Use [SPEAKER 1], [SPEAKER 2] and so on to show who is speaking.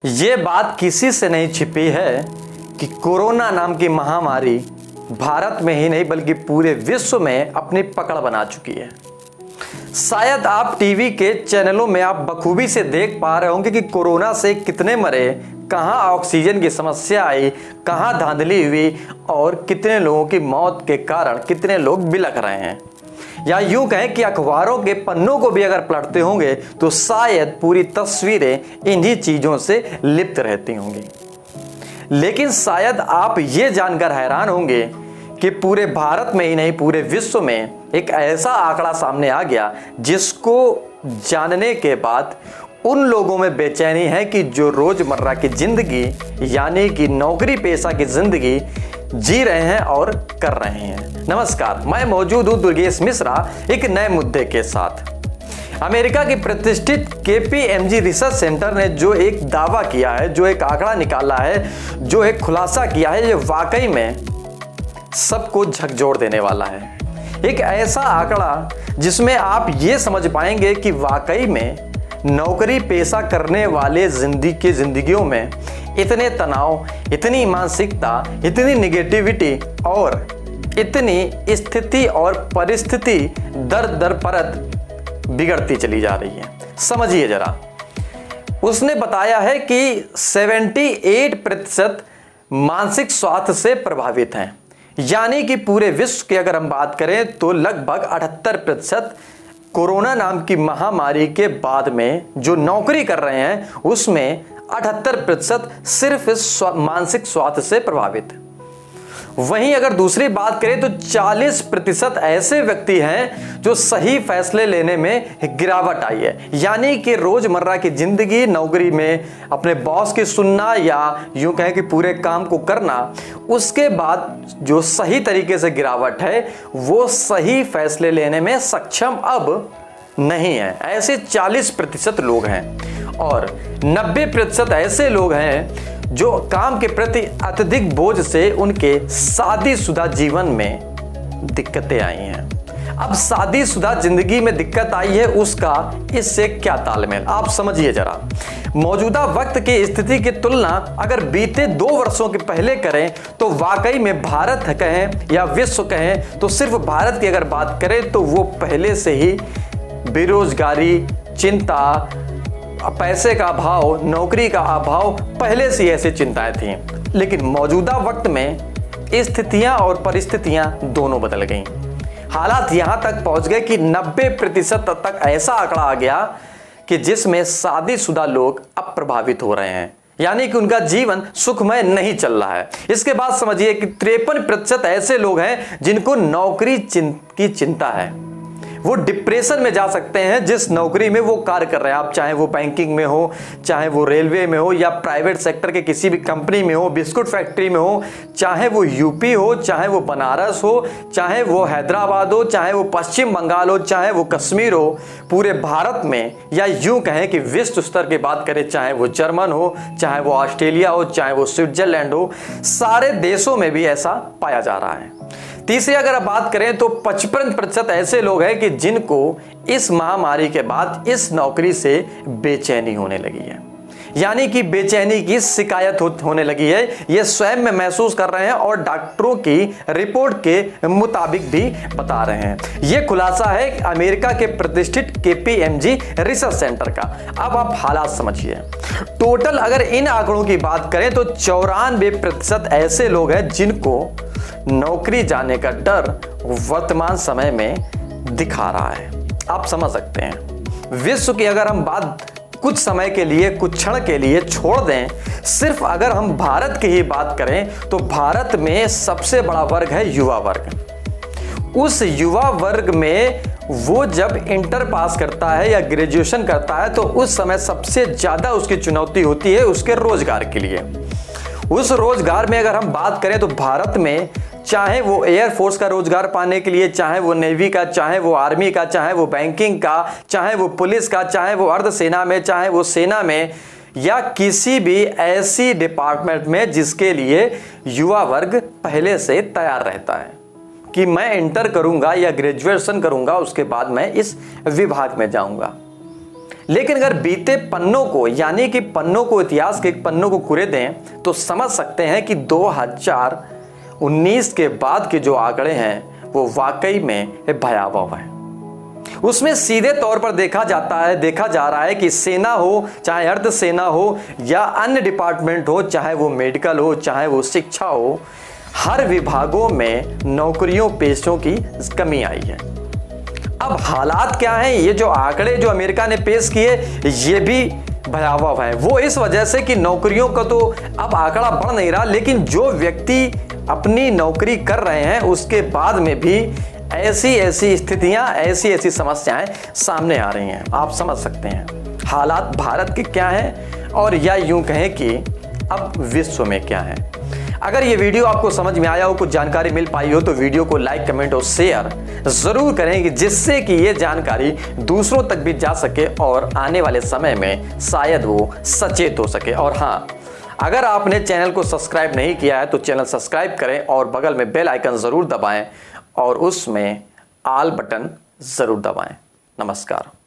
[SPEAKER 1] ये बात किसी से नहीं छिपी है कि कोरोना नाम की महामारी भारत में ही नहीं बल्कि पूरे विश्व में अपनी पकड़ बना चुकी है। शायद आप टीवी के चैनलों में आप बखूबी से देख पा रहे होंगे कि कोरोना से कितने मरे, कहां ऑक्सीजन की समस्या आई, कहां धांधली हुई और कितने लोगों की मौत के कारण कितने लोग बिलख रहे हैं। या यूं कहें कि अखबारों के पन्नों को भी अगर पलटते होंगे तो शायद पूरी तस्वीरें इन्हीं चीजों से लिप्त रहती होंगी। लेकिन शायद आप ये जानकर हैरान होंगे कि पूरे भारत में ही नहीं पूरे विश्व में एक ऐसा आंकड़ा सामने आ गया जिसको जानने के बाद उन लोगों में बेचैनी है कि जो रोजमर्रा की जिंदगी यानी कि नौकरी पेशा की जिंदगी जी रहे हैं और कर रहे हैं। नमस्कार, मैं मौजूद हूं दुर्गेश मिश्रा एक नए मुद्दे के साथ। अमेरिका की प्रतिष्ठित KPMG रिसर्च सेंटर ने जो एक दावा किया है, जो एक आंकड़ा निकाला है, जो एक खुलासा किया है, ये वाकई में सबको झकझोर देने वाला है। एक ऐसा आंकड़ा जिसमें आप ये समझ पाएंगे कि वाकई में नौकरी पेशा करने वाले जिंदगियों में इतने तनाव, इतनी मानसिकता, इतनी निगेटिविटी और इतनी स्थिति और परिस्थिति दर दर परत बिगड़ती चली जा रही है। समझिए जरा, उसने बताया है कि 78% मानसिक स्वास्थ्य से प्रभावित हैं, यानी कि पूरे विश्व की अगर हम बात करें तो लगभग 78% कोरोना नाम की महामारी के बाद में जो नौकरी कर रहे हैं उसमें 78% सिर्फ मानसिक स्वास्थ्य से प्रभावित। वहीं अगर दूसरी बात करें तो 40% ऐसे व्यक्ति हैं जो सही फैसले लेने में गिरावट आई है, यानी कि रोजमर्रा की जिंदगी नौकरी में अपने बॉस की सुनना या यूं कहें कि पूरे काम को करना, उसके बाद जो सही तरीके से गिरावट है वो सही फैसले लेने में सक्षम अब नहीं है। ऐसे 40% लोग हैं और 90% ऐसे लोग हैं जो काम के प्रति अत्यधिक बोझ से उनके शादीशुदा जीवन में दिक्कतें आई हैं। अब शादीशुदा जिंदगी में दिक्कत आई है, उसका इससे क्या तालमेल, आप समझिए जरा। मौजूदा वक्त की स्थिति की तुलना अगर बीते 2 वर्षों के पहले करें तो वाकई में भारत कहें या विश्व कहें तो सिर्फ भारत की अगर बात करें तो वो पहले से ही बेरोजगारी, चिंता, पैसे का अभाव, नौकरी का अभाव, पहले से ऐसी चिंताएं थीं। लेकिन मौजूदा वक्त में स्थितियां और परिस्थितियां दोनों बदल गईं। हालात यहां तक पहुंच गए कि 90% तक ऐसा आंकड़ा आ गया कि जिसमें शादीशुदा लोग अब प्रभावित हो रहे हैं, यानी कि उनका जीवन सुखमय नहीं चल रहा है। इसके बाद समझिए कि 53% ऐसे लोग हैं जिनको नौकरी की चिंता है। वो डिप्रेशन में जा सकते हैं जिस नौकरी में वो कार्य कर रहे हैं, आप चाहे वो बैंकिंग में हो, चाहे वो रेलवे में हो या प्राइवेट सेक्टर के किसी भी कंपनी में हो, बिस्कुट फैक्ट्री में हो, चाहे वो यूपी हो, चाहे वो बनारस हो, चाहे वो हैदराबाद हो, चाहे वो पश्चिम बंगाल हो, चाहे वो कश्मीर हो, पूरे भारत में या यूं कहें कि विश्व स्तर की बात करें, चाहे वो जर्मन हो, चाहे वो ऑस्ट्रेलिया हो, चाहे वो स्विट्जरलैंड हो, सारे देशों में भी ऐसा पाया जा रहा है। तीसरी अगर आप बात करें तो 55% ऐसे लोग हैं कि जिनको इस महामारी के बाद इस नौकरी से बेचैनी होने लगी है, यानी कि बेचैनी की शिकायत होने लगी है। ये स्वयं में महसूस कर रहे हैं और डॉक्टरों की रिपोर्ट के मुताबिक भी बता रहे हैं। ये खुलासा है अमेरिका के प्रतिष्ठित KPMG रिसर्च सेंटर का। अब आप हालात समझिए। टोटल अगर इन आंकड़ों की बात करें तो 94% ऐसे लोग हैं जिनको नौकरी जाने का डर वर्तमान समय में दिखा रहा है। आप समझ सकते हैं। विश्व की अगर हम बात कुछ समय के लिए, कुछ क्षण के लिए छोड़ दें, सिर्फ अगर हम भारत की ही बात करें तो भारत में सबसे बड़ा वर्ग है युवा वर्ग। उस युवा वर्ग में वो जब इंटर पास करता है या ग्रेजुएशन करता है तो उस समय सबसे ज्यादा उसकी चुनौती होती है उसके रोजगार के लिए। उस रोजगार में अगर हम बात करें तो भारत में चाहे वो एयरफोर्स का रोजगार पाने के लिए, चाहे वो नेवी का, चाहे वो आर्मी का, चाहे वो बैंकिंग का, चाहे वो पुलिस का, चाहे वो अर्धसेना में, चाहे वो सेना में या किसी भी ऐसी डिपार्टमेंट में जिसके लिए युवा वर्ग पहले से तैयार रहता है कि मैं इंटर करूंगा या ग्रेजुएशन करूंगा, उसके बाद मैं इस विभाग में जाऊंगा। लेकिन अगर बीते पन्नों को यानी कि पन्नों को, इतिहास के पन्नों को कुरे दें तो समझ सकते हैं कि 2019 के बाद के जो आंकड़े हैं वो वाकई में भयावह हैं। उसमें सीधे तौर पर देखा जा रहा है कि सेना हो, चाहे अर्धसेना हो या अन्य डिपार्टमेंट हो, चाहे वो मेडिकल हो, चाहे वो शिक्षा हो, हर विभागों में नौकरियों पेशों की कमी आई है। अब हालात क्या हैं? ये जो आंकड़े जो अमेरिका ने पेश किए ये भी भयावह है। वो इस वजह से कि नौकरियों का तो अब आंकड़ा बढ़ नहीं रहा, लेकिन जो व्यक्ति अपनी नौकरी कर रहे हैं उसके बाद में भी ऐसी स्थितियां, ऐसी समस्याएं सामने आ रही हैं। आप समझ सकते हैं हालात भारत के क्या हैं और या यूं कहें कि अब विश्व में क्या है। अगर ये वीडियो आपको समझ में आया हो, कुछ जानकारी मिल पाई हो, तो वीडियो को लाइक, कमेंट और शेयर जरूर करें जिससे कि ये जानकारी दूसरों तक भी जा सके और आने वाले समय में शायद वो सचेत हो सके। और हाँ, अगर आपने चैनल को सब्सक्राइब नहीं किया है तो चैनल सब्सक्राइब करें और बगल में बेल आइकन जरूर दबाएं और उसमें ऑल बटन जरूर दबाएं। नमस्कार।